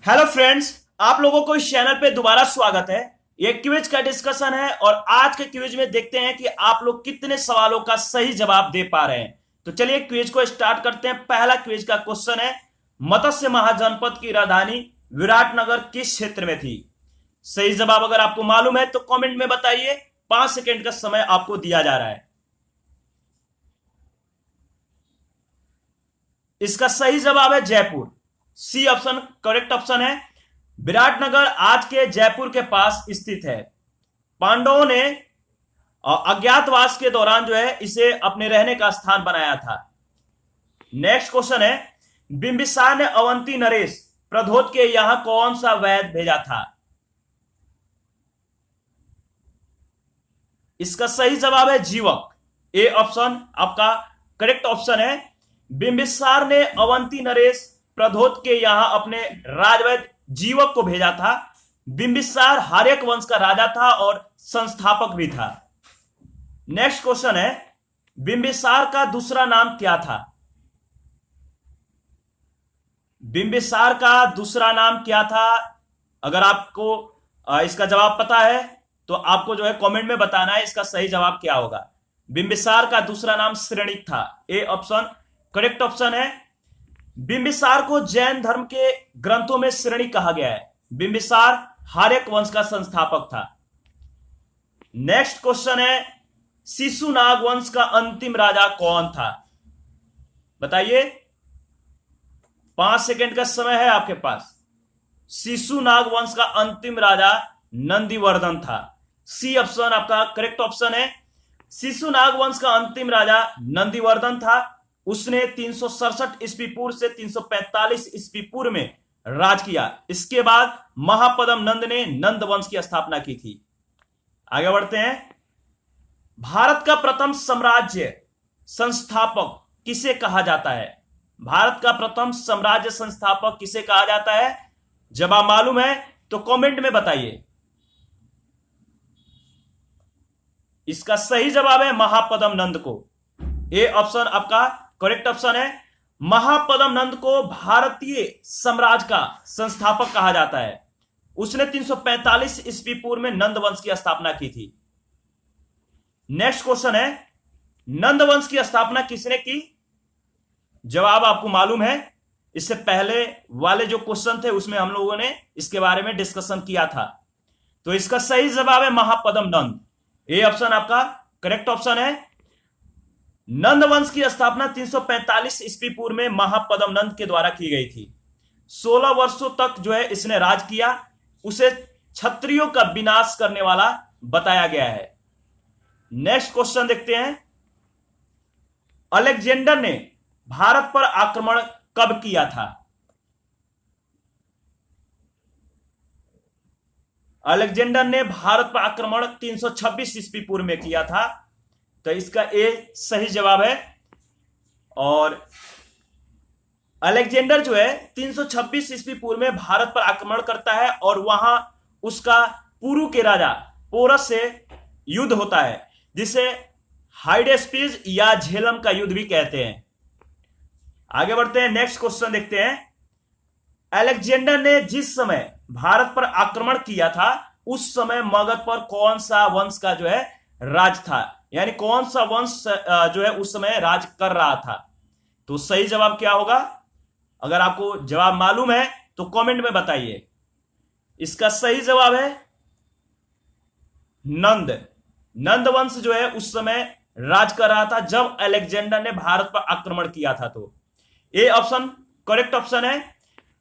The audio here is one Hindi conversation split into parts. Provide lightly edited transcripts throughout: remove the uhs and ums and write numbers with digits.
हेलो फ्रेंड्स, आप लोगों को इस चैनल पे दोबारा स्वागत है। ये क्विज का डिस्कशन है और आज के क्विज में देखते हैं कि आप लोग कितने सवालों का सही जवाब दे पा रहे हैं। तो चलिए क्विज को स्टार्ट करते हैं। पहला क्विज का क्वेश्चन है, मत्स्य महाजनपद की राजधानी विराटनगर किस क्षेत्र में थी? सही जवाब अगर आपको मालूम है तो कमेंट में बताइए। 5 सेकेंड का समय आपको दिया जा रहा है। इसका सही जवाब है Jaipur. C option correct option है। विराटनगर आज के जयपुर के पास स्थित है। पांडवों ने अज्ञातवास के दौरान जो है इसे अपने रहने का स्थान बनाया था। नेक्स्ट क्वेश्चन है, बिंबिसार ने अवंती नरेश प्रद्योत के यहां कौन सा वैद भेजा था? इसका सही जवाब है जीवक। ए ऑप्शन आपका करेक्ट ऑप्शन है। बिंबिसार ने अवंती नरेश प्रद्योत के यहां अपने राजवैद जीवक को भेजा था। बिंबिसार हार्यक वंश का राजा था और संस्थापक भी था। नेक्स्ट क्वेश्चन है, बिंबिसार का दूसरा नाम क्या था? बिंबिसार का दूसरा नाम क्या था? अगर आपको इसका जवाब पता है तो आपको जो है कमेंट में बताना है इसका सही जवाब क्या होगा। बिंबिसार का दूसरा नाम श्रेणिक था। ए ऑप्शन करेक्ट ऑप्शन है। बिंबिसार को जैन धर्म के ग्रंथों में श्रेणी कहा गया है। बिंबिसार हार्यक वंश का संस्थापक था। नेक्स्ट क्वेश्चन है, शिशुनाग वंश का अंतिम राजा कौन था? बताइए, 5 सेकेंड का समय है आपके पास। शिशुनाग वंश का अंतिम राजा नंदीवर्धन था। सी ऑप्शन आपका करेक्ट ऑप्शन है। शिशुनाग वंश का अंतिम राजा नंदीवर्धन था। उसने 367 ईस्वी पूर्व से 345 ईस्वी पूर्व में राज किया। इसके बाद महापद्म नंद ने नंद वंश की स्थापना की थी। आगे बढ़ते हैं। भारत का प्रथम साम्राज्य संस्थापक किसे कहा जाता है? भारत का प्रथम साम्राज्य संस्थापक किसे कहा जाता है? जवाब मालूम है तो कमेंट में बताइए। इसका सही जवाब है महापद्म नंद को। ए ऑप्शन आपका करेक्ट ऑप्शन है। महापद्म नंद को भारतीय साम्राज्य का संस्थापक कहा जाता है। उसने 345 ईस्वी पूर्व में नंद वंश की स्थापना की थी। नेक्स्ट क्वेश्चन है, नंद वंश की स्थापना किसने की? जवाब आपको मालूम है। इससे पहले वाले जो क्वेश्चन थे उसमें हम लोगों ने इसके बारे में डिस्कशन किया था। तो इसका सही जवाब है महापद्म नंद। ए ऑप्शन आपका करेक्ट ऑप्शन है। नंद वंश की स्थापना 345 ईस्वी पूर्व में महापद्म नंद के द्वारा की गई थी। 16 वर्षों तक जो है इसने राज किया। उसे क्षत्रियों का विनाश करने वाला बताया गया है। नेक्स्ट क्वेश्चन देखते हैं, अलेक्जेंडर ने भारत पर आक्रमण कब किया था? अलेक्जेंडर ने भारत पर आक्रमण 326 ईस्वी पूर्व में किया था। तो इसका ए सही जवाब है। और अलेक्जेंडर जो है 326 ईस्वी पूर्व में भारत पर आक्रमण करता है और वहां उसका पुरु के राजा पोरस से युद्ध होता है, जिसे हाइडेस्पिस या झेलम का युद्ध भी कहते हैं। आगे बढ़ते हैं। नेक्स्ट क्वेश्चन देखते हैं, अलेक्जेंडर ने जिस समय भारत पर आक्रमण किया था उस समय मगध पर कौन सा वंश का जो है राज था? यानी कौन सा वंश जो है उस समय राज कर रहा था? तो सही जवाब क्या होगा? अगर आपको जवाब मालूम है तो कमेंट में बताइए। इसका सही जवाब है नंद। नंद वंश जो है उस समय राज कर रहा था जब अलेक्जेंडर ने भारत पर आक्रमण किया था। तो ए ऑप्शन करेक्ट ऑप्शन है।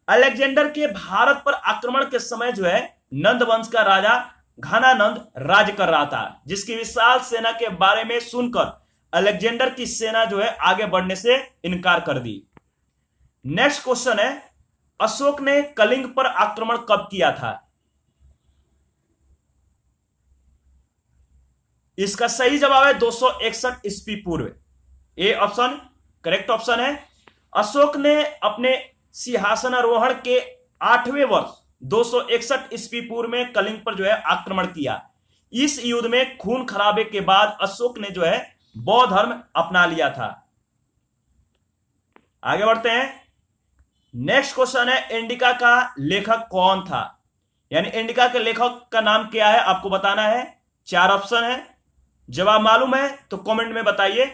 अलेक्जेंडर के भारत पर आक्रमण के समय जो है नंद वंश का राजा घनानंद राज कर रहा था, जिसकी विशाल सेना के बारे में सुनकर अलेक्जेंडर की सेना जो है आगे बढ़ने से इनकार कर दी। नेक्स्ट क्वेश्चन है, अशोक ने कलिंग पर आक्रमण कब किया था? इसका सही जवाब है 261 ईस्वी पूर्व। ए ऑप्शन करेक्ट ऑप्शन है। अशोक ने अपने सिंहासनारोहण के 8वें वर्ष 261 ईस्वी पूर्व में कलिंग पर जो है आक्रमण किया। इस युद्ध में खून खराबे के बाद अशोक ने जो है बौद्ध धर्म अपना लिया था। आगे बढ़ते हैं। नेक्स्ट क्वेश्चन है, इंडिका का लेखक कौन था? यानी इंडिका के लेखक का नाम क्या है आपको बताना है। 4 ऑप्शन है, जवाब मालूम है तो कमेंट में बताइए।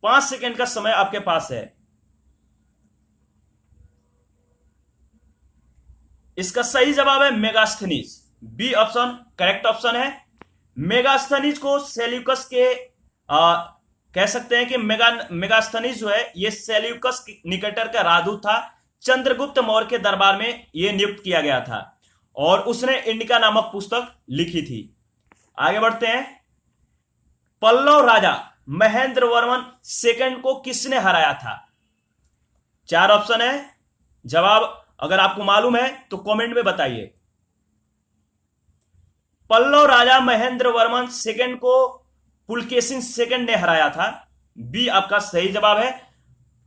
5 सेकंड का समय आपके पास है। इसका सही जवाब है Megasthenes. B option correct option है। मेगास्थनीज को सेल्यूकस के कह सकते हैं कि मेगास्थनीज जो है ये सेल्यूकस निकेटर का राजदूत था। चंद्रगुप्त मौर्य के दरबार में यह नियुक्त किया गया था और उसने इंडिका नामक पुस्तक लिखी थी। आगे बढ़ते हैं। पल्लव राजा महेंद्र वर्मन सेकंड को किसने हराया था? 4 ऑप्शन है, जवाब अगर आपको मालूम है तो कमेंट में बताइए। पल्लव राजा महेंद्र वर्मन सेकंड को पुलकेशिन सेकंड ने हराया था। बी आपका सही जवाब है।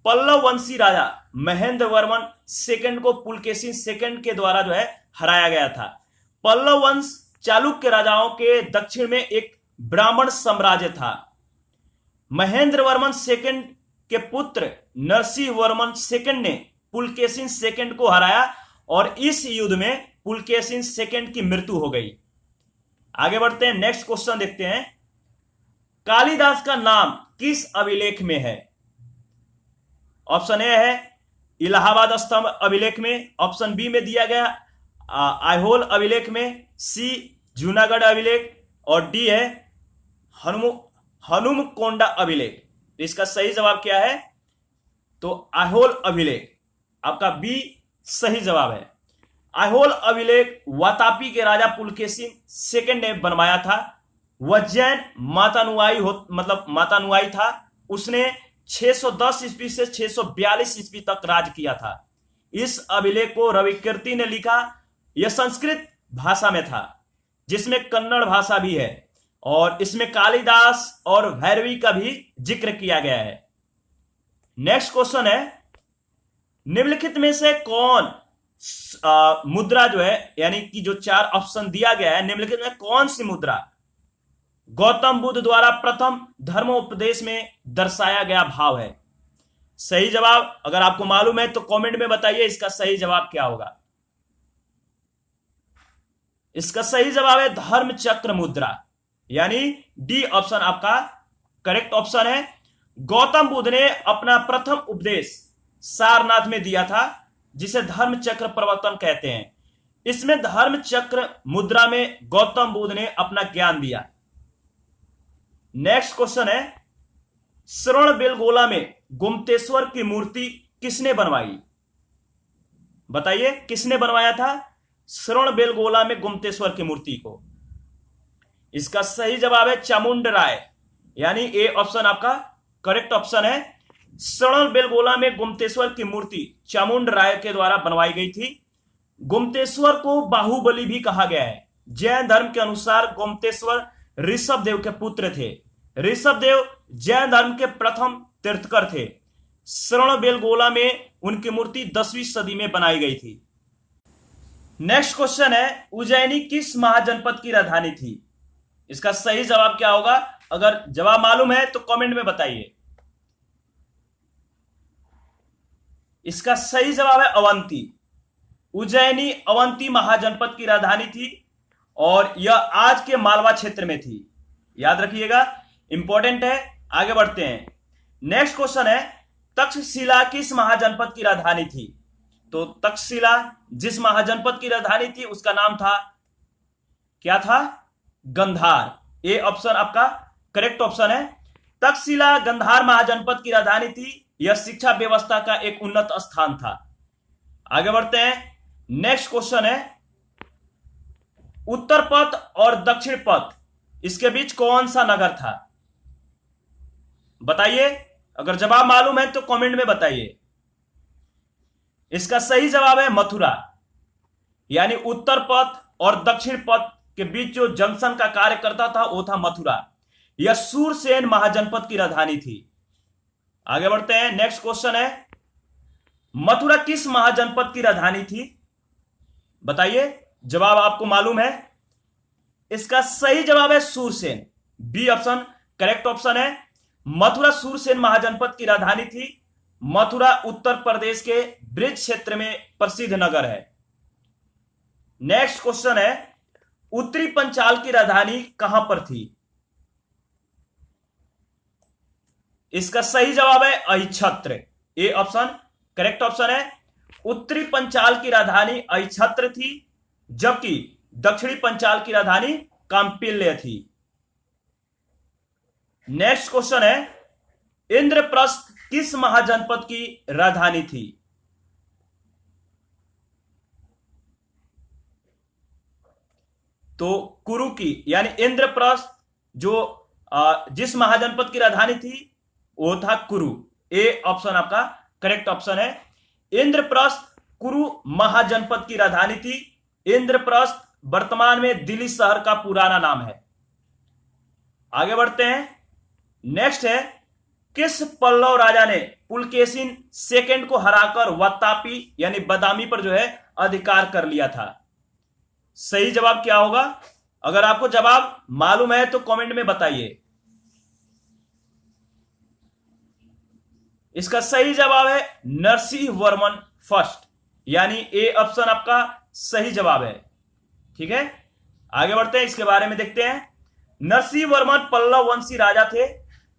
पल्लव वंशी राजा महेंद्र वर्मन सेकंड को पुलकेशिन सेकंड के द्वारा जो है हराया गया था। पल्लव वंश चालुक्य राजाओं के दक्षिण में एक ब्राह्मण साम्राज्य था। महेंद्र वर्मन सेकंड के पुत्र नरसिंह वर्मन सेकंड ने पुलकेशिन सेकंड को हराया और इस युद्ध में पुलकेशिन सेकंड की मृत्यु हो गई। आगे बढ़ते हैं, नेक्स्ट क्वेश्चन देखते हैं। कालिदास का नाम किस अभिलेख में है? ऑप्शन ए है इलाहाबाद स्तंभ अभिलेख में, ऑप्शन बी में दिया गया आइहोल अभिलेख में, सी जूनागढ़ अभिलेख और डी है हनुमकोंडा अभिलेख। इसका सही जवाब क्या है? तो आइहोल अभिलेख आपका बी सही जवाब है। आइहोल अभिलेख वातापी के राजा पुलकेशिन सेकंड ने बनवाया था। वह जैन मातानुयायी था। उसने 610 ईस्वी से 642 ईस्वी तक राज किया था। इस अभिलेख को रविकीर्ति ने लिखा। यह संस्कृत भाषा में था जिसमें कन्नड़ भाषा भी है और इसमें कालिदास और भैरवी का भी जिक्र किया गया है। नेक्स्ट क्वेश्चन है, निम्नलिखित में से कौन मुद्रा जो है यानी कि जो 4 ऑप्शन दिया गया है, निम्नलिखित में कौन सी मुद्रा गौतम बुद्ध द्वारा प्रथम धर्मोपदेश में दर्शाया गया भाव है? सही जवाब अगर आपको मालूम है तो कमेंट में बताइए इसका सही जवाब क्या होगा। इसका सही जवाब है धर्म चक्र मुद्रा, यानी डी ऑप्शन आपका करेक्ट ऑप्शन है। गौतम बुद्ध ने अपना प्रथम उपदेश सारनाथ में दिया था जिसे धर्म चक्र प्रवर्तन कहते हैं। इसमें धर्म चक्र मुद्रा में गौतम बुद्ध ने अपना ज्ञान दिया। नेक्स्ट क्वेश्चन है, श्रवणबेलगोला में गुप्तेश्वर की मूर्ति किसने बनवाई? बताइए किसने बनवाया था श्रवणबेलगोला में गुप्तेश्वर की मूर्ति को? इसका सही जवाब है चामुंड राय, यानी ए ऑप्शन आपका करेक्ट ऑप्शन है। श्रवणबेलगोला में गुप्तेश्वर की मूर्ति चामुंड राय के द्वारा बनवाई गई थी। गुप्तेश्वर को बाहुबली भी कहा गया है। जैन धर्म के अनुसार गुप्तेश्वर ऋषभदेव के पुत्र थे। ऋषभदेव जैन धर्म के प्रथम तीर्थकर थे। श्रवणबेलगोला में उनकी मूर्ति 10वीं सदी में बनाई गई थी। नेक्स्ट क्वेश्चन है, उज्जैनी किस महाजनपद की राजधानी थी? इसका सही जवाब क्या होगा? अगर जवाब मालूम है तो कमेंट में बताइए। इसका सही जवाब है अवंती। उज्जैनी अवंती महाजनपद की राजधानी थी और यह आज के मालवा क्षेत्र में थी। याद रखिएगा, इंपॉर्टेंट है। आगे बढ़ते हैं। नेक्स्ट क्वेश्चन है, तक्षशिला किस महाजनपद की राजधानी थी? तो तक्षशिला जिस महाजनपद की राजधानी थी उसका नाम था क्या था? गंधार। ए ऑप्शन आपका करेक्ट ऑप्शन है। तक्षशिला गंधार महाजनपद की राजधानी थी। यह शिक्षा व्यवस्था का एक उन्नत स्थान था। आगे बढ़ते हैं। नेक्स्ट क्वेश्चन है, उत्तर पथ और दक्षिण पथ इसके बीच कौन सा नगर था? बताइए, अगर जवाब मालूम है तो कमेंट में बताइए। इसका सही जवाब है मथुरा, यानी उत्तर पथ और दक्षिण पथ के बीच जो जंक्शन का कार्य करता था वो था मथुरा। यह सूरसेन महाजनपद की राजधानी थी। आगे बढ़ते हैं। नेक्स्ट क्वेश्चन है, मथुरा किस महाजनपद की राजधानी थी? बताइए, जवाब आपको मालूम है। इसका सही जवाब है Surasena. B option correct option है। मथुरा सूरसेन महाजनपद की राजधानी थी। मथुरा उत्तर प्रदेश के ब्रिज क्षेत्र में प्रसिद्ध नगर है। नेक्स्ट क्वेश्चन है, उत्तरी पंचाल की राजधानी कहां पर थी? इसका सही जवाब है अहिच्छत्र। ए ऑप्शन करेक्ट ऑप्शन है। उत्तरी पंचाल की राजधानी अहिच्छत्र थी, जबकि दक्षिणी पंचाल की राजधानी कांपिल्य थी। नेक्स्ट क्वेश्चन है, इंद्रप्रस्थ किस महाजनपद की राजधानी थी? तो कुरु की, यानी इंद्रप्रस्थ जो जिस महाजनपद की राजधानी थी वो था कुरु। ए ऑप्शन आपका करेक्ट ऑप्शन है। इंद्रप्रस्थ कुरु महाजनपद की राजधानी थी। इंद्रप्रस्थ वर्तमान में दिल्ली शहर का पुराना नाम है। आगे बढ़ते हैं। नेक्स्ट है, किस पल्लव राजा ने पुलकेशिन सेकंड को हराकर वातापी यानी बादामी पर जो है अधिकार कर लिया था? सही जवाब क्या होगा? अगर आपको जवाब मालूम है तो कमेंट में बताइए। इसका सही जवाब है नरसिंह वर्मन फर्स्ट, यानी ए ऑप्शन आपका सही जवाब है। ठीक है, आगे बढ़ते हैं, इसके बारे में देखते हैं। नरसिंह वर्मन पल्लव वंशी राजा थे।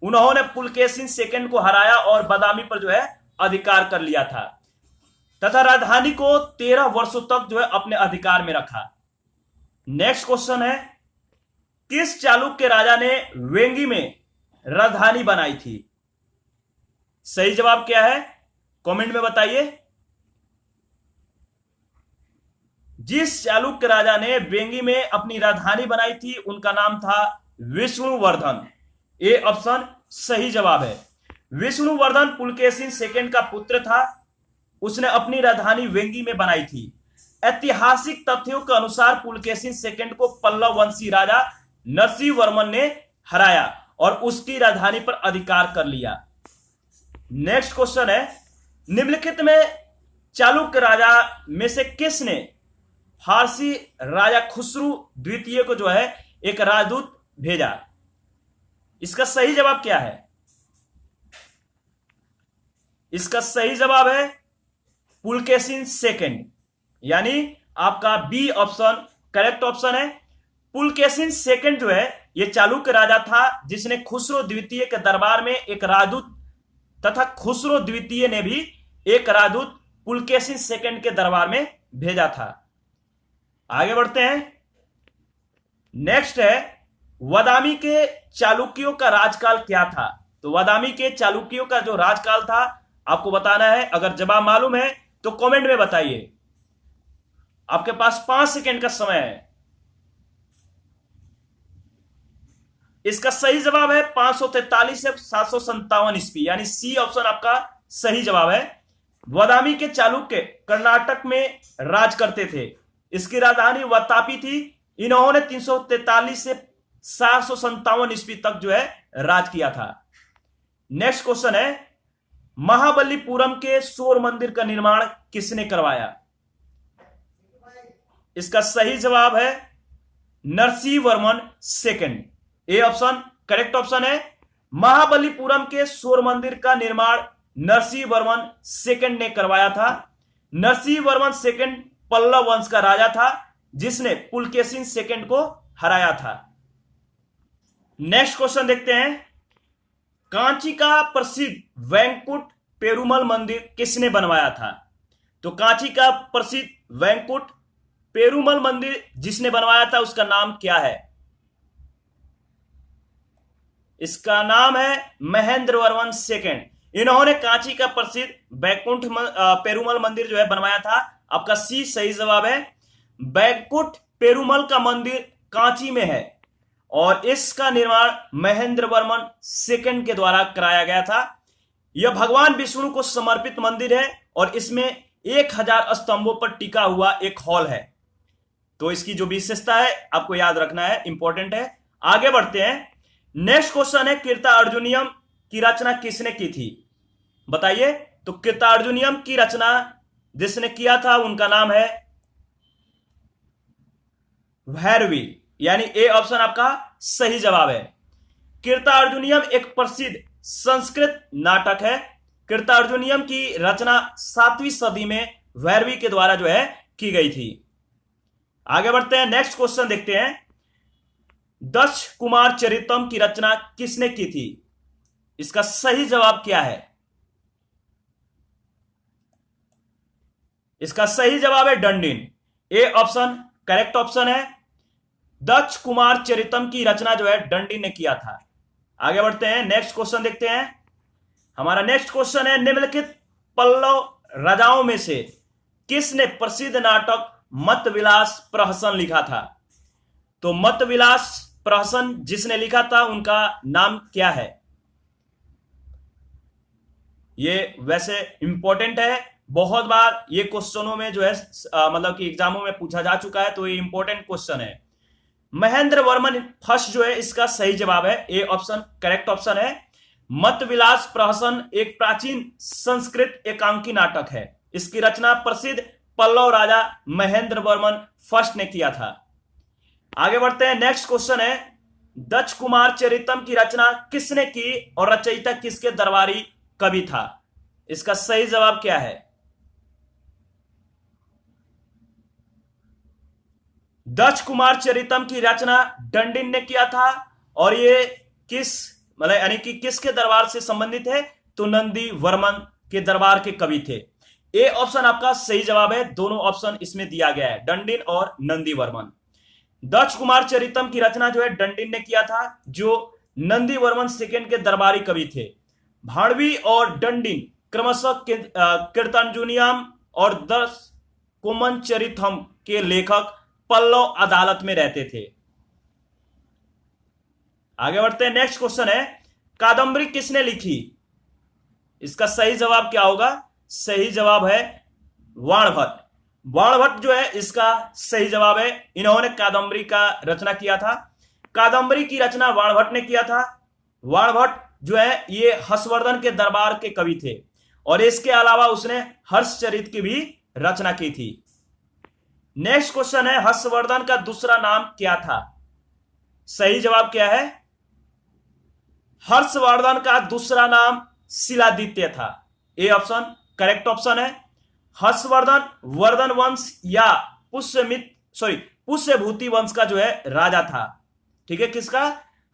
उन्होंने पुलकेशिन सेकंड को हराया और बादामी पर जो है अधिकार कर लिया था तथा राजधानी को 13 वर्षों तक जो है अपने अधिकार में रखा। नेक्स्ट क्वेश्चन है, किस चालुक्य राजा ने वेंगी में राजधानी बनाई थी? सही जवाब क्या है? कमेंट में बताइए। जिस चालुक्य राजा ने वेंगी में अपनी राजधानी बनाई थी उनका नाम था विष्णुवर्धन। ए ऑप्शन सही जवाब है। विष्णुवर्धन पुलकेशिन सेकंड का पुत्र था। उसने अपनी राजधानी वेंगी में बनाई थी। ऐतिहासिक तथ्यों के अनुसार पुलकेशिन सेकंड को पल्लव वंशी राजा नरसिंह वर्मन ने हराया और उसकी राजधानी पर अधिकार कर लिया। नेक्स्ट क्वेश्चन है, निम्नलिखित में चालुक्य राजा में से किसने फारसी राजा खुसरू द्वितीय को जो है एक राजदूत भेजा? इसका सही जवाब क्या है? इसका सही जवाब है पुलकेशिन सेकंड, यानी आपका बी ऑप्शन करेक्ट ऑप्शन है। पुलकेशिन सेकंड जो है यह चालुक्य राजा था जिसने खुसरो द्वितीय के दरबार में एक राजदूत तथा खुसरो द्वितीय ने भी एक राजदूत पुलकेशिन सेकंड के दरबार में भेजा था। आगे बढ़ते हैं। नेक्स्ट है, बादामी के चालुक्यों का राजकाल क्या था? तो बादामी के चालुक्यों का जो राजकाल था आपको बताना है। अगर जवाब मालूम है तो कमेंट में बताइए। आपके पास 5 सेकंड का समय है। इसका सही जवाब है 543 से 757 ईस्वी, यानी सी ऑप्शन आपका सही जवाब है। बादामी के चालुक्य कर्नाटक में राज करते थे। इसकी राजधानी वातापी थी। इन्होंने 343 से 757 ईस्वी तक जो है राज किया था। नेक्स्ट क्वेश्चन है, महाबलीपुरम के सूर्य मंदिर का निर्माण किसने करवाया? इसका सही जवाब है Narasimha Varman second. A option correct option है। महाबलीपुरम के सूर्य मंदिर का निर्माण नरसिंह वर्मन सेकंड ने करवाया था। नरसिंह वर्मन सेकंड पल्लव वंश का राजा था जिसने पुलकेशिन सेकंड को हराया था। नेक्स्ट क्वेश्चन देखते हैं, कांची का प्रसिद्ध वैंकुट पेरुमल मंदिर किसने बनवाया था? तो कांची का प्रसिद्ध वैंकुट पेरुमल मंदिर जिसने बनवाया था उसका नाम क्या है? इसका नाम है महेंद्र वर्मन सेकंड। इन्होंने कांची का प्रसिद्ध वैकुंठ पेरुमल मंदिर जो है बनवाया था। आपका सी सही जवाब है। वैकुंठ पेरुमल का मंदिर कांची में है और इसका निर्माण महेंद्र वर्मन सेकंड के द्वारा कराया गया था। यह भगवान विष्णु को समर्पित मंदिर है और इसमें 1000 स्तंभों पर टिका हुआ एक हॉल है। तो इसकी जो विशेषता है आपको याद रखना है, इंपॉर्टेंट है। आगे बढ़ते हैं। नेक्स्ट क्वेश्चन है, कीर्तार्जुनियम की रचना किसने की थी? बताइए। तो कीर्तार्जुनियम की रचना जिसने किया था उनका नाम है भैरवी, यानी ए ऑप्शन आपका सही जवाब है। कीर्तार्जुनियम एक प्रसिद्ध संस्कृत नाटक है कीर्तार्जुनियम की रचना 7वीं सदी में भैरवी के द्वारा जो है की गई थी। आगे बढ़ते हैं, नेक्स्ट क्वेश्चन देखते हैं। दक्ष कुमार चरितम की रचना किसने की थी? इसका सही जवाब क्या है? इसका सही जवाब है डंडिन। ए ऑप्शन करेक्ट ऑप्शन है। दक्ष कुमार चरितम की रचना जो है डंडिन ने किया था। आगे बढ़ते हैं, नेक्स्ट क्वेश्चन देखते हैं। हमारा नेक्स्ट क्वेश्चन है, निम्नलिखित पल्लव राजाओं में से किसने प्रसिद्ध नाटक मतविलास प्रहसन लिखा था? तो मतविलास प्रहसन जिसने लिखा था उनका नाम क्या है? ये वैसे इंपॉर्टेंट है, बहुत बार ये क्वेश्चनों में जो है मतलब कि एग्जामों में पूछा जा चुका है, तो ये इंपॉर्टेंट क्वेश्चन है। महेंद्र वर्मन फर्स्ट जो है इसका सही जवाब है। ए ऑप्शन करेक्ट ऑप्शन है। मतविलास प्रहसन एक प्राचीन संस्कृत एकांकी नाटक है। इसकी रचना प्रसिद्ध पल्लव राजा महेंद्र वर्मन फर्स्ट ने किया था। आगे बढ़ते हैं, नेक्स्ट क्वेश्चन है, दक्ष कुमार चरितम की रचना किसने की और रचयिता किसके दरबारी कवि था? इसका सही जवाब क्या है? दक्ष कुमार चरितम की रचना डंडिन ने किया था और ये किस मतलब यानी कि किसके दरबार से संबंधित है? तो नंदी वर्मन के दरबार के कवि थे। ए ऑप्शन आपका सही जवाब है। दोनों ऑप्शन इसमें दिया गया है, डंडिन और नंदी वर्मन। दक्ष कुमार चरितम की रचना जो है डंडिन ने किया था, जो नंदी वर्मन सेकेंड के दरबारी कवि थे। भाणवी और डंडिन क्रमशः कीर्तनजुनियम और दक्ष कुमार चरितम के लेखक पल्लव अदालत में रहते थे। आगे बढ़ते हैं, नेक्स्ट क्वेश्चन है, कादंबरी किसने लिखी? इसका सही जवाब क्या होगा? सही जवाब है बाणभट्ट। बाणभट्ट जो है इसका सही जवाब है। इन्होंने कादंबरी का रचना किया था। कादंबरी की रचना बाणभट्ट ने किया था। बाणभट्ट जो है ये हर्षवर्धन के दरबार के कवि थे और इसके अलावा उसने हर्षचरित की भी रचना की थी। नेक्स्ट क्वेश्चन है, हर्षवर्धन का दूसरा नाम क्या था? सही जवाब क्या है? हर्षवर्धन का दूसरा नाम शिलादित्य था। ए ऑप्शन करेक्ट ऑप्शन है। हर्षवर्धन वर्धन वंश या पुष्यभूति वंश का जो है राजा था। ठीक है, किसका?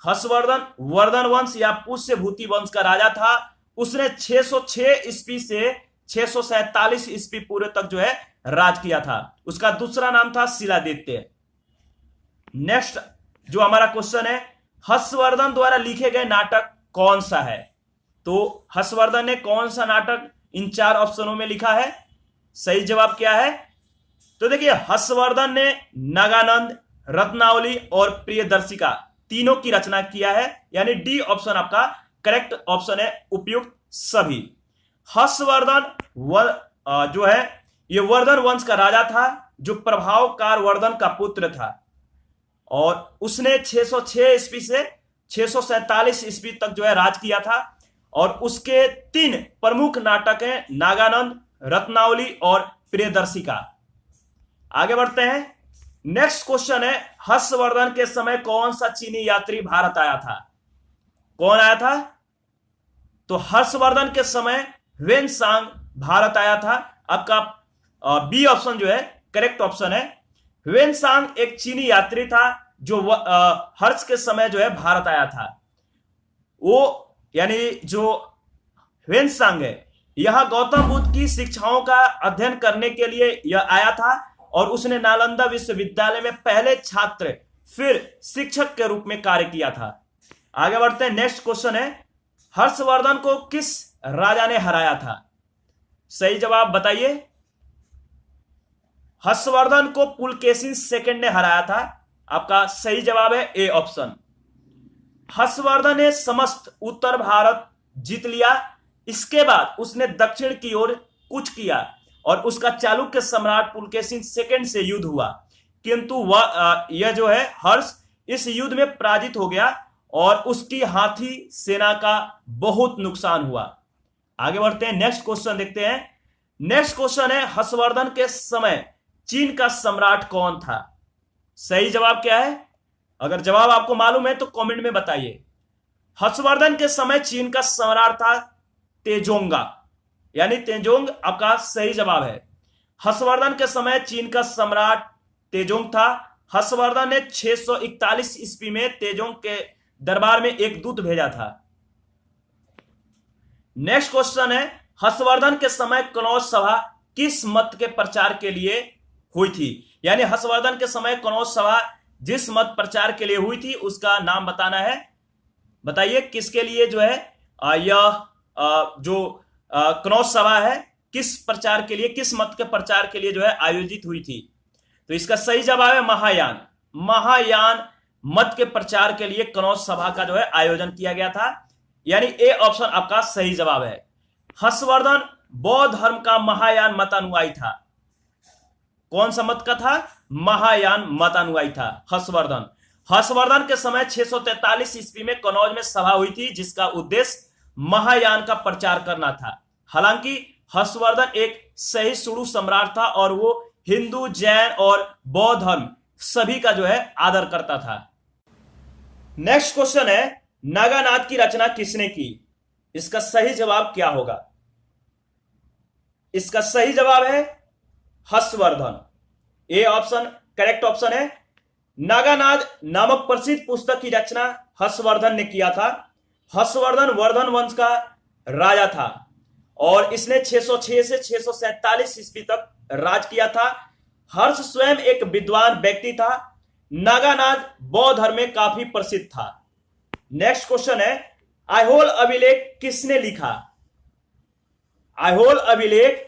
हर्षवर्धन वर्धन वंश या पुष्यभूति वंश का राजा था। उसने 606 ईस्वी से 647 ईस्वी पूर्व तक जो है राज किया था। उसका दूसरा नाम था शिलादित्य। नेक्स्ट जो हमारा क्वेश्चन है, हर्षवर्धन द्वारा लिखे गए नाटक कौन सा है? तो हर्षवर्धन ने कौन सा नाटक इन 4 ऑप्शनों में लिखा है? सही जवाब क्या है? तो देखिए, हर्षवर्धन ने नागानंद, रत्नावली और प्रियदर्शिका तीनों की रचना किया है, यानी डी ऑप्शन आपका करेक्ट ऑप्शन है, उपयुक्त सभी। हर्षवर्धन जो है ये वर्धन वंश का राजा था, जो प्रभावकार वर्धन का पुत्र था और उसने 606 ईस्वी से 647 ईस्वी तक जो है राज किया था और उसके 3 प्रमुख नाटक हैं, नागानंद, रत्नावली और प्रियदर्शिका। आगे बढ़ते हैं, नेक्स्ट क्वेश्चन है, हर्षवर्धन के समय कौन सा चीनी यात्री भारत आया था? कौन आया था? तो हर्षवर्धन के समय ह्वेनसांग भारत आया था। आपका बी ऑप्शन जो है करेक्ट ऑप्शन है। ह्वेनसांग एक चीनी यात्री था जो हर्ष के समय जो है भारत आया था। वो यानी जो ह्वेनसांग है यह गौतम बुद्ध की शिक्षाओं का अध्ययन करने के लिए यह आया था और उसने नालंदा विश्वविद्यालय में पहले छात्र फिर शिक्षक के रूप में कार्य किया था। आगे बढ़ते हैं, नेक्स्ट क्वेश्चन है, हर्षवर्धन को किस राजा ने हराया था? सही जवाब बताइए। हर्षवर्धन को पुलकेशिन सेकंड ने हराया था। आपका सही जवाब है ए ऑप्शन। हर्षवर्धन ने समस्त उत्तर भारत जीत लिया। इसके बाद उसने दक्षिण की ओर कूच किया और उसका चालुक्य सम्राट पुलकेशिन सेकंड से युद्ध हुआ, किंतु वह यह जो है हर्ष इस युद्ध में पराजित हो गया और उसकी हाथी सेना का बहुत नुकसान हुआ। आगे बढ़ते हैं, नेक्स्ट क्वेश्चन देखते हैं। नेक्स्ट क्वेश्चन है, हर्षवर्धन के समय चीन का सम्राट कौन था? सही जवाब क्या है? अगर जवाब आपको मालूम है तो कमेंट में बताइए। हर्षवर्धन के समय चीन का सम्राट था तेजोंगा। यानी तेजोंग आपका सही जवाब है। हर्षवर्धन के समय चीन का सम्राट तेजोंग था। हर्षवर्धन ने 641 ईस्वी में तेजोंग के दरबार में एक दूत भेजा था। नेक्स्ट क्वेश्चन है, हर्षवर्धन के समय कनौज सभा किस मत के प्रचार के लिए हुई थी? यानी हर्षवर्धन के समय कनौज सभा जिस मत प्रचार के लिए हुई थी उसका नाम बताना है। बताइए किसके लिए जो है यह जो कनौज सभा है किस प्रचार के लिए, किस मत के प्रचार के लिए जो है आयोजित हुई थी? तो इसका सही जवाब है महायान। महायान मत के प्रचार के लिए कनौज सभा का जो है आयोजन किया गया था। यानी ए ऑप्शन आपका सही जवाब है। हर्षवर्धन बौद्ध धर्म का महायान मतानुयायी था। कौन सा मत का था? महायान मतानुयायी था हर्षवर्धन। हर्षवर्धन के समय 643 ईस्वी में कनौज में सभा हुई थी जिसका उद्देश्य महायान का प्रचार करना था। हालांकि हर्षवर्धन एक सही सुडु सम्राट था और वो हिंदू, जैन और बौद्ध धर्म सभी का जो है आदर करता था। नेक्स्ट क्वेश्चन है, नागानाथ की रचना किसने की? इसका सही जवाब क्या होगा? इसका सही जवाब है हर्षवर्धन। ए ऑप्शन करेक्ट ऑप्शन है। नागानाथ नामक प्रसिद्ध पुस्तक की रचना हर्षवर्धन ने किया था। हर्षवर्धन वर्धन वंश का राजा था और इसने 606 से 647 ईस्वी तक राज किया था। हर्ष स्वयं एक विद्वान व्यक्ति था। नागानाथ बौद्ध धर्म में काफी प्रसिद्ध था। नेक्स्ट क्वेश्चन है, ऐहोल अभिलेख किसने लिखा? ऐहोल अभिलेख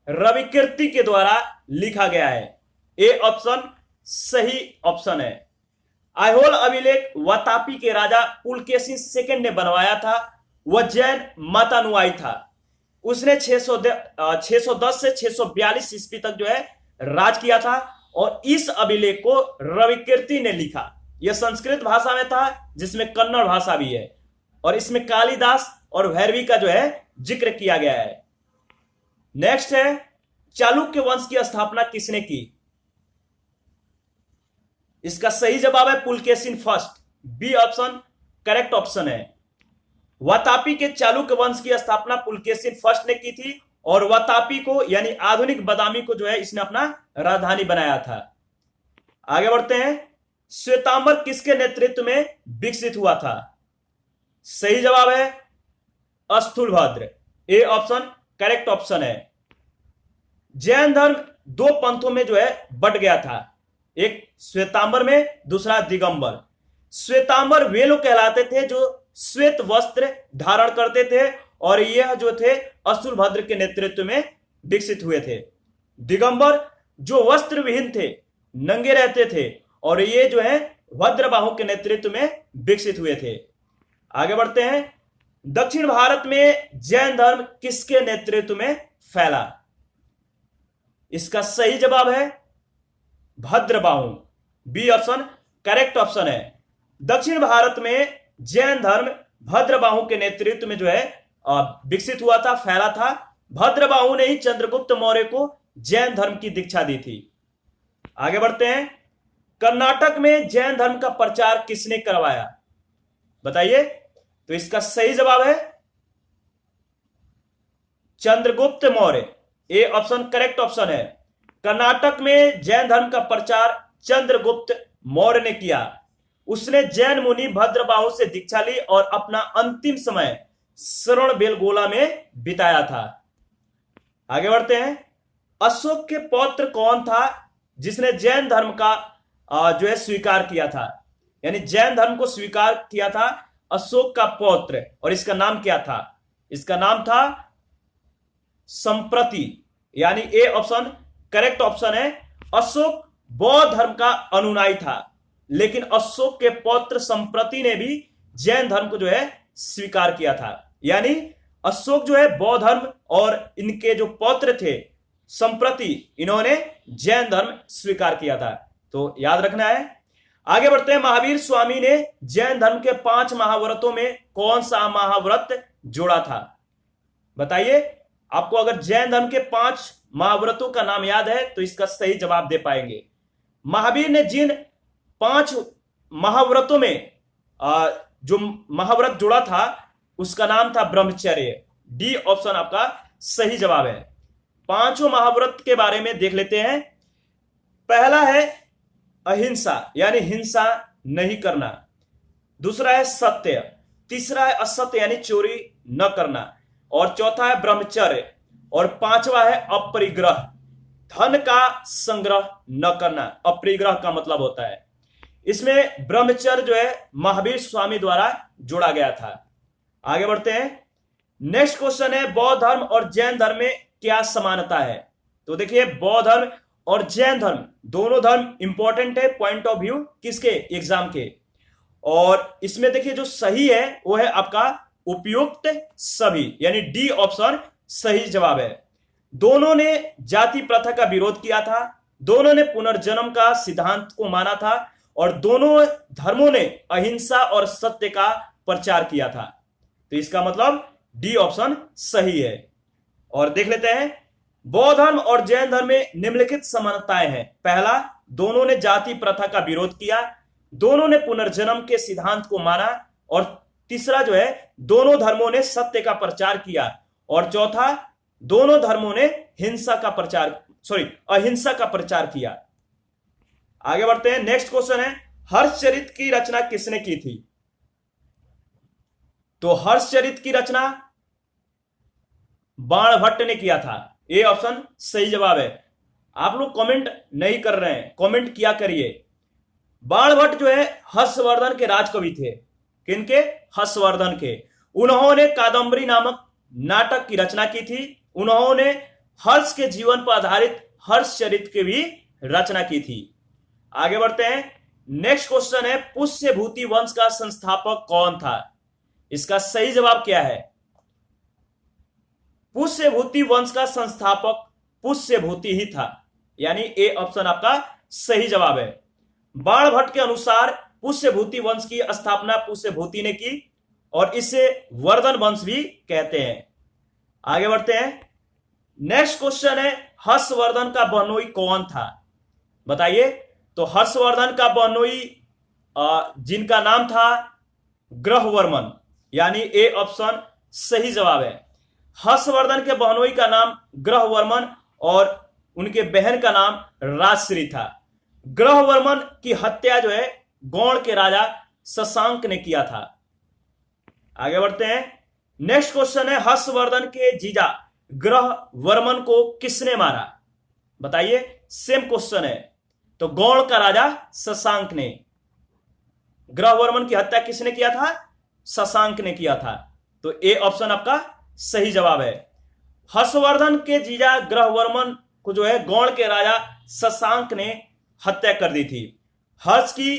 रविकीर्ति के द्वारा लिखा गया है। ए ऑप्शन सही ऑप्शन है। ऐहोल अभिलेख वातापी के राजा पुलकेशिन सेकंड ने बनवाया था। वह जैन मतानुयायी था। उसने 610 से 642 ईस्वी तक जो है राज किया था और इस अभिलेख को रविकीर्ति ने लिखा। यह संस्कृत भाषा में था जिसमें कन्नड़ भाषा भी है और इसमें कालिदास और भैरवी का जो है जिक्र किया गया है। नेक्स्ट है, चालुक्य वंश की स्थापना किसने की? इसका सही जवाब है Pulakeshin first. B option correct option है। वातापी के चालुक्य वंश की स्थापना पुलकेशिन फर्स्ट ने की थी और वातापी को यानी आधुनिक बादामी को जो है इसने अपना राजधानी बनाया था। आगे बढ़ते हैं, श्वेतांबर किसके नेतृत्व में विकसित हुआ था? सही जवाब है स्थूलभद्र। ए ऑप्शन करेक्ट ऑप्शन है। जैन धर्म दो पंथों में जो है बट गया था, एक श्वेतांबर में, दूसरा दिगंबर। श्वेतांबर वे लोग कहलाते थे जो श्वेत वस्त्र धारण करते थे और यह जो थे स्थूलभद्र के नेतृत्व में विकसित हुए थे। दिगंबर जो वस्त्र विहीन थे, नंगे रहते थे और ये जो है भद्रबाहु के नेतृत्व में विकसित हुए थे। आगे बढ़ते हैं, दक्षिण भारत में जैन धर्म किसके नेतृत्व में फैला? इसका सही जवाब है Bhadrabahu. B option correct option है। दक्षिण भारत में जैन धर्म भद्रबाहु के नेतृत्व में जो है विकसित हुआ था, फैला था। भद्रबाहु ने ही चंद्रगुप्त मौर्य को जैन धर्म की दीक्षा दी थी। आगे बढ़ते हैं, कर्नाटक में जैन धर्म का प्रचार किसने करवाया? बताइए। तो इसका सही जवाब है चंद्रगुप्त मौर्य। ए ऑप्शन करेक्ट ऑप्शन है। कर्नाटक में जैन धर्म का प्रचार चंद्रगुप्त मौर्य ने किया। उसने जैन मुनि भद्रबाहु से दीक्षा ली और अपना अंतिम समय श्रवणबेलगोला में बिताया था। आगे बढ़ते हैं, अशोक के पौत्र कौन था जिसने जैन धर्म का जो है स्वीकार किया था? यानी जैन धर्म को स्वीकार किया था अशोक का पौत्र, और इसका नाम क्या था? इसका नाम था संप्रति। यानी ए ऑप्शन करेक्ट ऑप्शन है। अशोक बौद्ध धर्म का अनुयायी था, लेकिन अशोक के पौत्र संप्रति ने भी जैन धर्म को जो है स्वीकार किया था। यानी अशोक जो है बौद्ध धर्म और इनके जो पौत्र थे संप्रति, इन्होंने जैन धर्म स्वीकार किया था। तो याद रखना है। आगे बढ़ते हैं, महावीर स्वामी ने जैन धर्म के 5 महाव्रतों में कौन सा महाव्रत जोड़ा था? बताइए। आपको अगर जैन धर्म के 5 महाव्रतों का नाम याद है तो इसका सही जवाब दे पाएंगे। महावीर ने जिन 5 महाव्रतों में जो महाव्रत जोड़ा था उसका नाम था ब्रह्मचर्य। डी ऑप्शन आपका सही जवाब है। पांचों महाव्रत के बारे में देख लेते हैं। पहला है अहिंसा यानी हिंसा नहीं करना, दूसरा है सत्य, तीसरा है असत्य यानी चोरी न करना, और चौथा है ब्रह्मचर्य, और पांचवा है अपरिग्रह, धन का संग्रह न करना। अपरिग्रह का मतलब होता है, इसमें ब्रह्मचर्य जो है महावीर स्वामी द्वारा जोड़ा गया था। आगे बढ़ते हैं। नेक्स्ट क्वेश्चन है बौद्ध धर्म और जैन धर्म में क्या समानता है। तो देखिए बौद्ध धर्म और जैन धर्म दोनों धर्म इंपॉर्टेंट है पॉइंट ऑफ व्यू किसके, एग्जाम के। और इसमें देखिए जो सही है वो है आपका उपयुक्त सभी, यानी डी ऑप्शन सही जवाब है। दोनों ने जाति प्रथा का विरोध किया था, दोनों ने पुनर्जन्म का सिद्धांत को माना था, और दोनों धर्मों ने अहिंसा और सत्य का प्रचार किया था। तो इसका मतलब डी ऑप्शन सही है। और देख लेते हैं बौद्ध धर्म और जैन धर्म में निम्नलिखित समानताएं हैं। पहला, दोनों ने जाति प्रथा का विरोध किया, दोनों ने पुनर्जन्म के सिद्धांत को माना, और तीसरा जो है दोनों धर्मों ने सत्य का प्रचार किया, और चौथा दोनों धर्मों ने अहिंसा का प्रचार किया। आगे बढ़ते हैं। नेक्स्ट क्वेश्चन है हर्षचरित की रचना किसने की थी। तो हर्षचरित की रचना बाणभट्ट ने किया था। ए ऑप्शन सही जवाब है। आप लोग कमेंट नहीं कर रहे हैं, कमेंट किया करिए। बाणभट्ट जो है हर्षवर्धन के राजकवि थे। किनके? हर्षवर्धन के। उन्होंने कादंबरी नामक नाटक की रचना की थी। उन्होंने हर्ष के जीवन पर आधारित हर्षचरित की भी रचना की थी। आगे बढ़ते हैं। नेक्स्ट क्वेश्चन है पुष्यभूति वंश का संस्थापक कौन था। इसका सही जवाब क्या है? पुष्यभूति वंश का संस्थापक पुष्यभूति ही था, यानी ए ऑप्शन आपका सही जवाब है। बाणभट्ट के अनुसार पुष्यभूति वंश की स्थापना पुष्यभूति ने की, और इसे वर्धन वंश भी कहते हैं। आगे बढ़ते हैं। नेक्स्ट क्वेश्चन है हर्षवर्धन का बहनोई कौन था, बताइए। तो हर्षवर्धन का बहनोई जिनका नाम था ग्रहवर्मन, यानी ए ऑप्शन सही जवाब है। हर्षवर्धन के बहनोई का नाम ग्रहवर्मन और उनके बहन का नाम राजश्री था। ग्रहवर्मन की हत्या जो है गौड़ के राजा शशांक ने किया था। आगे बढ़ते हैं। नेक्स्ट क्वेश्चन है हर्षवर्धन के जीजा ग्रहवर्मन को किसने मारा, बताइए। सेम क्वेश्चन है। तो गौड़ का राजा शशांक ने। ग्रहवर्मन की हत्या किसने किया था? शशांक ने किया था। तो ए ऑप्शन आपका सही जवाब है। हर्षवर्धन के जीजा ग्रहवर्मन को जो है गौड़ के राजा शशांक ने हत्या कर दी थी। हर्ष की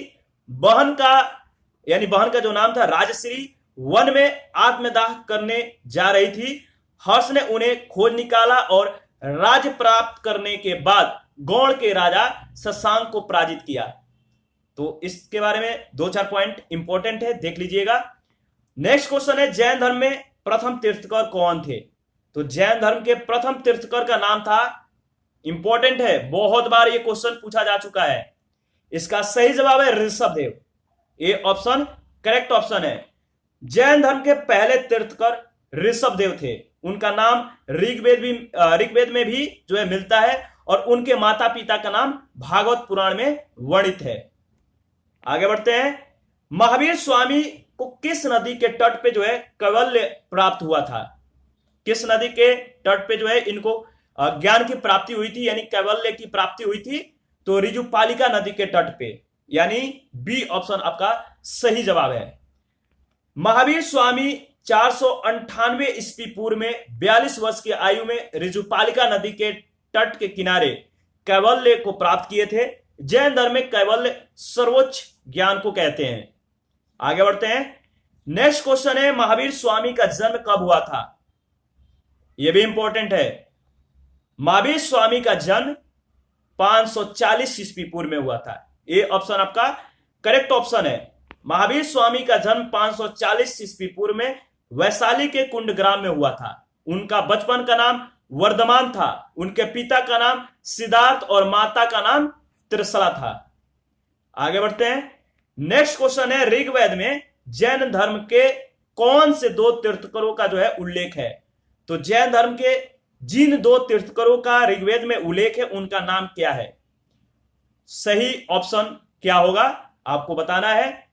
बहन का जो नाम था राजश्री वन में आत्मदाह करने जा रही थी। हर्ष ने उन्हें खोज निकाला और राज्य प्राप्त करने के बाद गौड़ के राजा शशांक को पराजित किया। तो इसके बारे में 2-4 पॉइंट इंपॉर्टेंट है, देख लीजिएगा। नेक्स्ट क्वेश्चन है जैन धर्म में प्रथम तीर्थकर कौन थे। तो जैन धर्म के प्रथम तीर्थकर का नाम था, इंपॉर्टेंट है, बहुत बार ये क्वेश्चन पूछा जा चुका है। इसका सही जवाब है ऋषभदेव। ए ऑप्शन करेक्ट ऑप्शन है। जैन धर्म के पहले तीर्थकर ऋषभदेव थे। उनका नाम ऋग्वेद में भी जो है मिलता है, और उनके माता पिता का नाम भागवत पुराण में वर्णित है। आगे बढ़ते हैं। महावीर स्वामी को किस नदी के तट पे जो है कैवल्य प्राप्त हुआ था। किस नदी के तट पे जो है इनको ज्ञान की प्राप्ति हुई थी, यानी कैवल्य की प्राप्ति हुई थी। तो ऋजुपालिका नदी के तट पे, यानी बी ऑप्शन आपका सही जवाब है। महावीर स्वामी 498 ईस्वी पूर्व में 42 वर्ष की आयु में ऋजुपालिका नदी के तट के किनारे कैवल्य को प्राप्त किए थे। जैन धर्म में कैवल्य सर्वोच्च ज्ञान को कहते हैं। आगे बढ़ते हैं। नेक्स्ट क्वेश्चन है महावीर स्वामी का जन्म कब हुआ था। यह भी इंपॉर्टेंट है। महावीर स्वामी का जन्म 540 ईस्वी पूर्व में हुआ था। ये ऑप्शन आपका करेक्ट ऑप्शन है। महावीर स्वामी का जन्म 540 ईस्वी पूर्व में वैशाली के कुंडग्राम में हुआ था। उनका बचपन का नाम वर्धमान था। उनके पिता का नाम सिद्धार्थ और माता का नाम त्रिशला था। आगे बढ़ते हैं। नेक्स्ट क्वेश्चन है ऋग्वेद में जैन धर्म के कौन से 2 तीर्थकरों का जो है उल्लेख है। तो जैन धर्म के जिन 2 तीर्थकरों का ऋग्वेद में उल्लेख है उनका नाम क्या है? सही ऑप्शन क्या होगा आपको बताना है।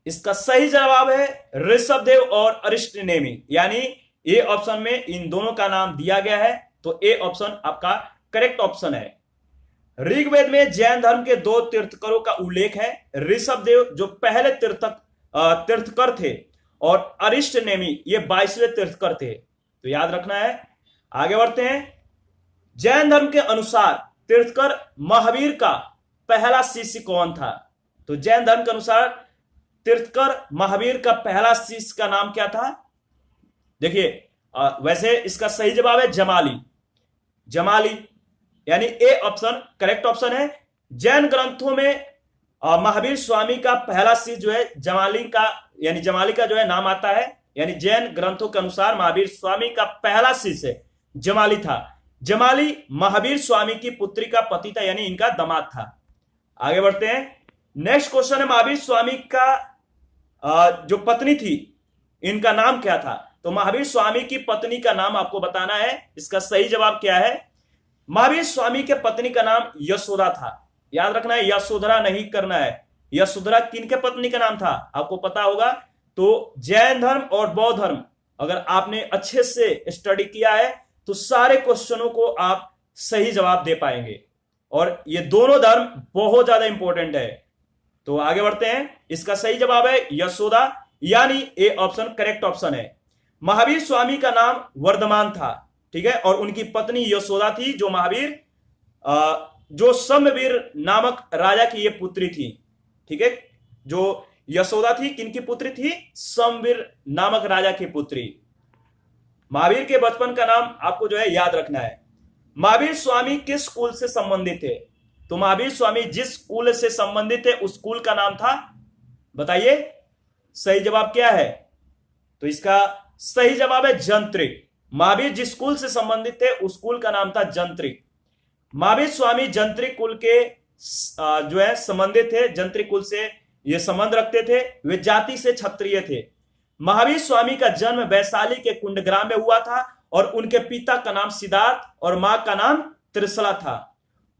इसका सही जवाब है ऋषभदेव और अरिष्टनेमि, यानी ए ऑप्शन में इन दोनों का नाम दिया गया है, तो ए ऑप्शन आपका करेक्ट ऑप्शन है। ऋग्वेद में जैन धर्म के 2 तीर्थकरों का उल्लेख है। ऋषभदेव जो पहले तीर्थकर थे और अरिष्टनेमि ये 22वें तीर्थकर थे, तो याद रखना है। आगे बढ़ते हैं। जैन धर्म के अनुसार तीर्थकर महावीर का पहला शिष्य कौन था? तो जैन धर्म के अनुसार तीर्थकर महावीर का पहला शिष्य का नाम क्या था? देखिए वैसे इसका सही जवाब है जमाली। जमाली यानी ए ऑप्शन करेक्ट ऑप्शन है। जैन ग्रंथों में महावीर स्वामी का पहला शिष्य जो है जमाली का, यानी जमाली का जो है नाम आता है, यानी जैन ग्रंथों के अनुसार महावीर स्वामी का पहला शिष्य जमाली था। जमाली महावीर स्वामी की पुत्री का पति था, यानी इनका दामाद था। आगे बढ़ते हैं। नेक्स्ट क्वेश्चन है महावीर स्वामी का जो पत्नी थी इनका नाम क्या था? तो महावीर स्वामी की पत्नी का नाम आपको बताना है। इसका सही जवाब क्या है? महावीर स्वामी के पत्नी का नाम यशोदा था। याद रखना है, यशोधरा नहीं करना है। यशोधरा किनके पत्नी का नाम था आपको पता होगा। तो जैन धर्म और बौद्ध धर्म अगर आपने अच्छे से स्टडी किया है तो सारे क्वेश्चनों को आप सही जवाब दे पाएंगे, और ये दोनों धर्म बहुत ज्यादा इंपॉर्टेंट है। तो आगे बढ़ते हैं। इसका सही जवाब है यशोदा, यानी ए ऑप्शन करेक्ट ऑप्शन है। महावीर स्वामी का नाम वर्धमान था, ठीक है, और उनकी पत्नी यशोदा थी, जो महावीर जो समवीर नामक राजा की ये पुत्री थी, ठीक है। जो यशोदा थी किनकी पुत्री थी? समवीर नामक राजा की पुत्री। महावीर के बचपन का नाम आपको जो है याद रखना है। महावीर स्वामी किस कुल से संबंधित थे? तो महावीर स्वामी जिस कुल से संबंधित थे उस कुल का नाम था, बताइए सही जवाब क्या है? तो इसका सही जवाब है जंत्रिक। महावीर जिस कुल से संबंधित थे उस कुल का नाम था जंत्रिक। महावीर स्वामी जंत्रिक कुल के जो है संबंधित थे, जंत्रिक कुल से ये संबंध रखते थे। वे जाति से क्षत्रिय थे। महावीर स्वामी का जन्म वैशाली के कुंडग्राम में हुआ था और उनके पिता का नाम सिद्धार्थ और मां का नाम त्रिशला था।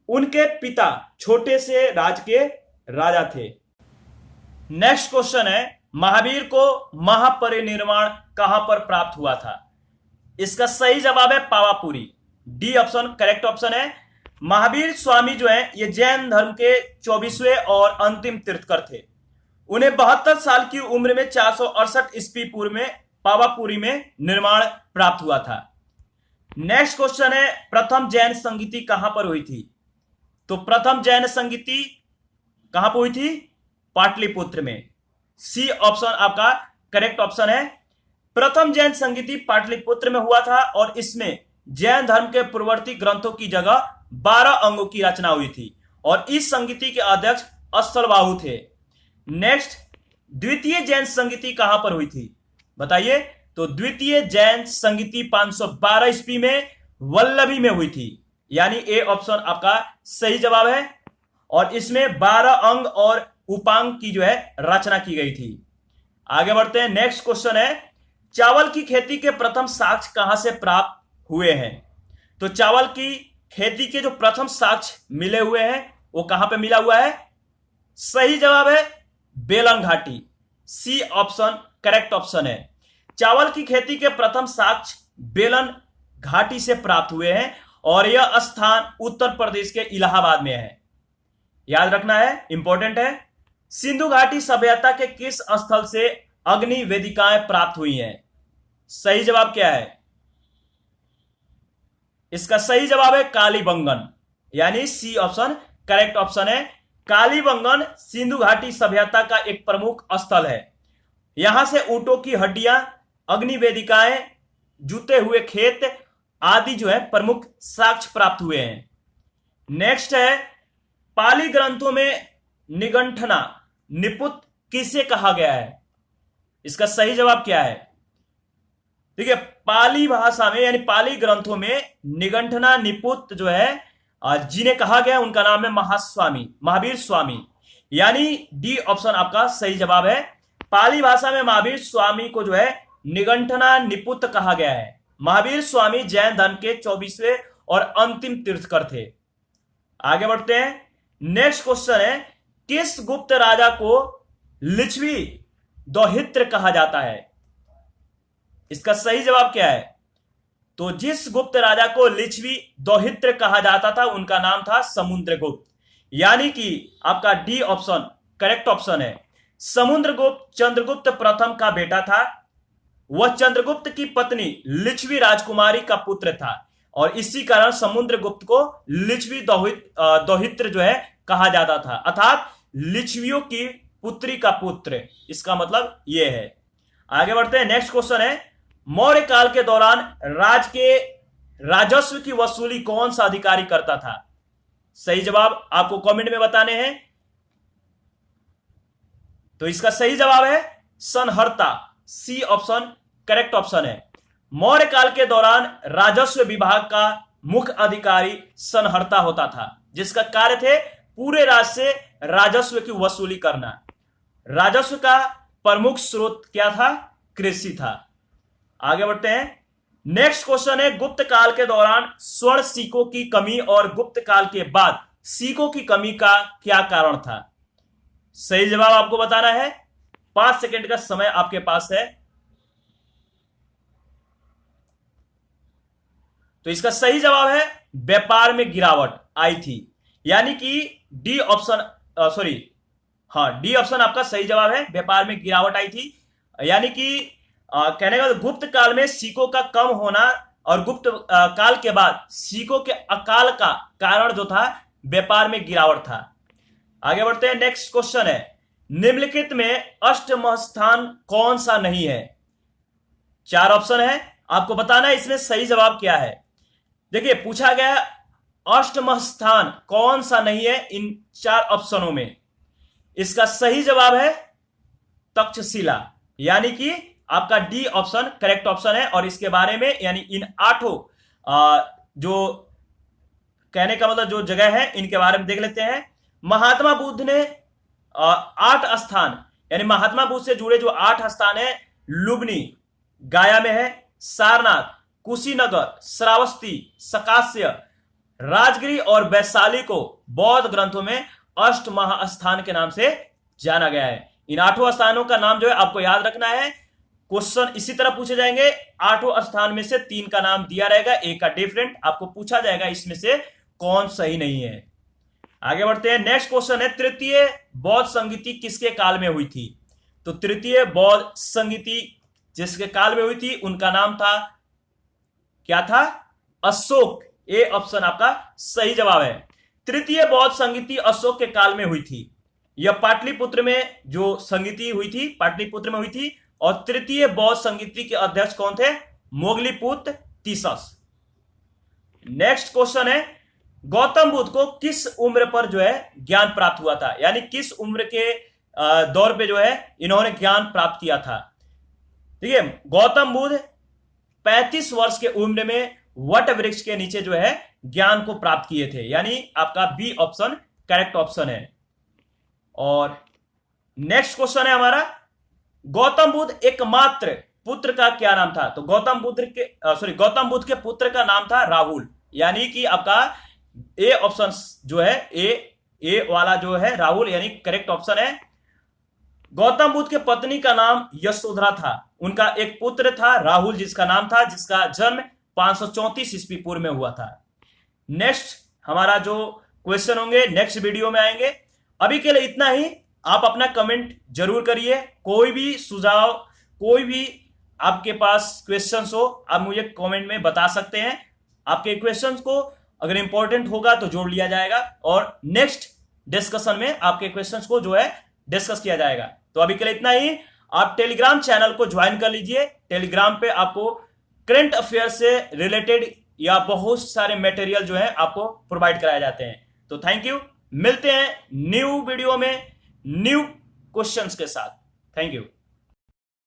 उनके पिता छोटे से राज के राजा थे। नेक्स्ट क्वेश्चन है, महावीर को महापरिनिर्वाण कहां पर प्राप्त हुआ था? इसका सही जवाब है Pawapuri. D option correct option है। महावीर स्वामी जो है ये जैन धर्म के 24वें और अंतिम तीर्थकर थे। उन्हें 72 साल की उम्र में 468 ईस्वी पूर्व में पावापुरी में निर्माण प्राप्त हुआ था। नेक्स्ट क्वेश्चन है, प्रथम जैन संगीति कहां पर हुई थी? तो प्रथम जैन संगीति कहां पर हुई थी? पाटलिपुत्र में। सी ऑप्शन आपका करेक्ट ऑप्शन है। प्रथम जैन संगीति पाटलिपुत्र में हुआ था और इसमें जैन धर्म के पूर्ववर्ती ग्रंथों की जगह 12 अंगों की रचना हुई थी और इस संगीति के अध्यक्ष अस्सलबाहु थे। नेक्स्ट, द्वितीय जैन संगीति कहां पर हुई थी? बताइए। तो द्वितीय जैन संगीति 512 ईस्वी में वल्लभी में हुई थी, यानी ए ऑप्शन आपका सही जवाब है, और इसमें 12 अंग और उपांग की जो है रचना की गई थी। आगे बढ़ते हैं। नेक्स्ट क्वेश्चन है, चावल की खेती के प्रथम साक्ष्य कहां से प्राप्त हुए हैं? तो चावल की खेती के जो प्रथम साक्ष्य मिले हुए हैं वो कहां पे मिला हुआ है? सही जवाब है बेलन घाटी। सी ऑप्शन करेक्ट ऑप्शन है। चावल की खेती के प्रथम साक्ष्य बेलन घाटी से प्राप्त हुए हैं और यह स्थान उत्तर प्रदेश के इलाहाबाद में है। याद रखना है, इंपॉर्टेंट है। सिंधु घाटी सभ्यता के किस स्थल से अग्नि वेदिकाएं प्राप्त हुई हैं? सही जवाब क्या है? इसका सही जवाब है कालीबंगन, यानी सी ऑप्शन करेक्ट ऑप्शन है। कालीबंगन सिंधु घाटी सभ्यता का एक प्रमुख स्थल है। यहां से ऊंटों की हड्डियां, अग्नि वेदिकाएं, जूते हुए खेत आदि जो है प्रमुख साक्ष्य प्राप्त हुए हैं। नेक्स्ट है, पाली ग्रंथों में निगंठना निपुत किसे कहा गया है? इसका सही जवाब क्या है? ठीक है, पाली भाषा में यानी पाली ग्रंथों में निगंठना निपुत जो है जिन्हें कहा गया उनका नाम है महास्वामी, महावीर स्वामी, यानी डी ऑप्शन आपका सही जवाब है। पाली भाषा में महावीर स्वामी को जो है निगंठना निपुत कहा गया है। महावीर स्वामी जैन धर्म के 24वें और अंतिम तीर्थकर थे। आगे बढ़ते हैं। नेक्स्ट क्वेश्चन है, किस गुप्त राजा को लिच्छवी दौहित्र कहा जाता है? इसका सही जवाब क्या है? तो जिस गुप्त राजा को लिच्छवी दौहित्र कहा जाता था उनका नाम था समुद्रगुप्त, यानी कि आपका डी ऑप्शन करेक्ट ऑप्शन है। समुद्रगुप्त चंद्रगुप्त प्रथम का बेटा था। वह चंद्रगुप्त की पत्नी लिच्छवी राजकुमारी का पुत्र था और इसी कारण समुद्रगुप्त को लिच्छवी दौहित्र जो है कहा जाता था, अर्थात लिच्छवियों की पुत्री का पुत्र। इसका मतलब यह है। आगे बढ़ते हैं। नेक्स्ट क्वेश्चन है, मौर्य काल के दौरान राजस्व की वसूली कौन सा अधिकारी करता था? सही जवाब आपको कमेंट में बताने हैं। तो इसका सही जवाब है संहर्ता, सी ऑप्शन करेक्ट ऑप्शन है। मौर्य काल के दौरान राजस्व विभाग का मुख्य अधिकारी संहर्ता होता था, जिसका कार्य थे पूरे राज्य से राजस्व की वसूली करना। राजस्व का प्रमुख स्रोत क्या था? कृषि था। आगे बढ़ते हैं। नेक्स्ट क्वेश्चन है, गुप्त काल के दौरान स्वर्ण सिक्कों की कमी और गुप्त काल के बाद सिक्कों की कमी का क्या कारण था? सही जवाब आपको बताना है। 5 सेकंड का समय आपके पास है। तो इसका सही जवाब है व्यापार में गिरावट आई थी, यानी कि डी ऑप्शन डी ऑप्शन आपका सही जवाब है। व्यापार में गिरावट आई थी, यानी कि कहने का गुप्त काल में सिक्कों का कम होना और गुप्त काल के बाद सिक्कों के अकाल का कारण जो था व्यापार में गिरावट था। आगे बढ़ते हैं। नेक्स्ट क्वेश्चन है, निम्नलिखित में अष्टम स्थान कौन सा नहीं है? 4 ऑप्शन है, आपको बताना है इसमें सही जवाब क्या है। देखिए, पूछा गया अष्टम स्थान कौन सा नहीं है इन 4 ऑप्शनों में। इसका सही जवाब है तक्षशिला, यानी कि आपका डी ऑप्शन करेक्ट ऑप्शन है। और इसके बारे में यानी इन 8 जो कहने का मतलब जो जगह है इनके बारे में देख लेते हैं। महात्मा बुद्ध ने 8 स्थान, यानी महात्मा बुद्ध से जुड़े जो 8 स्थान है, लुम्बिनी गया में है, सारनाथ, कुशीनगर, श्रावस्ती, सकास्य, राजगिरी और वैशाली को बौद्ध ग्रंथों में अष्ट महास्थान के नाम से जाना गया है। इन 8 स्थानों का नाम जो है आपको याद रखना है। क्वेश्चन इसी तरह पूछे जाएंगे। 8 स्थान में से 3 का नाम दिया रहेगा, एक का डिफरेंट। आपको पूछा जाएगा इसमें से कौन सही नहीं है। आगे बढ़ते हैं। नेक्स्ट क्वेश्चन है, तृतीय बौद्ध संगीति किसके काल में हुई थी? तो तृतीय बौद्ध संगीति जिसके काल में हुई थी उनका नाम था क्या था? अशोक। ए ऑप्शन आपका सही जवाब है। तृतीय बौद्ध संगीति अशोक के काल में हुई थी। यह पाटलिपुत्र में जो संगीति हुई थी, पाटलिपुत्र में हुई थी। और तृतीय बौद्ध संगीति के अध्यक्ष कौन थे? मोगलीपुत्र तीसस। नेक्स्ट क्वेश्चन है, गौतम बुद्ध को किस उम्र पर जो है ज्ञान प्राप्त हुआ था? यानी किस उम्र के दौर पे जो है इन्होंने ज्ञान प्राप्त किया था? ठीक है, गौतम बुद्ध 35 वर्ष के उम्र में वट वृक्ष के नीचे जो है ज्ञान को प्राप्त किए थे, यानी आपका बी ऑप्शन करेक्ट ऑप्शन है। और नेक्स्ट क्वेश्चन है हमारा, गौतम बुद्ध एकमात्र पुत्र का क्या नाम था? तो गौतम बुद्ध के पुत्र का नाम था राहुल, यानी कि आपका ए ऑप्शन जो है ए वाला जो है राहुल, यानी करेक्ट ऑप्शन है। गौतम बुद्ध के पत्नी का नाम यशोधरा था। उनका एक पुत्र था राहुल जिसका नाम था, जिसका जन्म 534 ईस्वी पूर्व में हुआ था। नेक्स्ट हमारा जो क्वेश्चन होंगे नेक्स्ट वीडियो में आएंगे। अभी के लिए इतना ही। आप अपना कमेंट जरूर करिए। कोई भी सुझाव, कोई भी आपके पास क्वेश्चंस हो, आप मुझे कमेंट में बता सकते हैं। आपके क्वेश्चंस को अगर इंपॉर्टेंट होगा तो जोड़ लिया जाएगा और नेक्स्ट डिस्कशन में आपके क्वेश्चंस को जो है डिस्कस किया जाएगा। तो अभी के लिए इतना ही। आप टेलीग्राम चैनल को ज्वाइन कर लीजिए। टेलीग्राम पे आपको करंट अफेयर से रिलेटेड या बहुत सारे मटेरियल जो है आपको प्रोवाइड कराए जाते हैं। तो थैंक यू। मिलते हैं न्यू वीडियो में न्यू क्वेश्चंस के साथ। Thank you.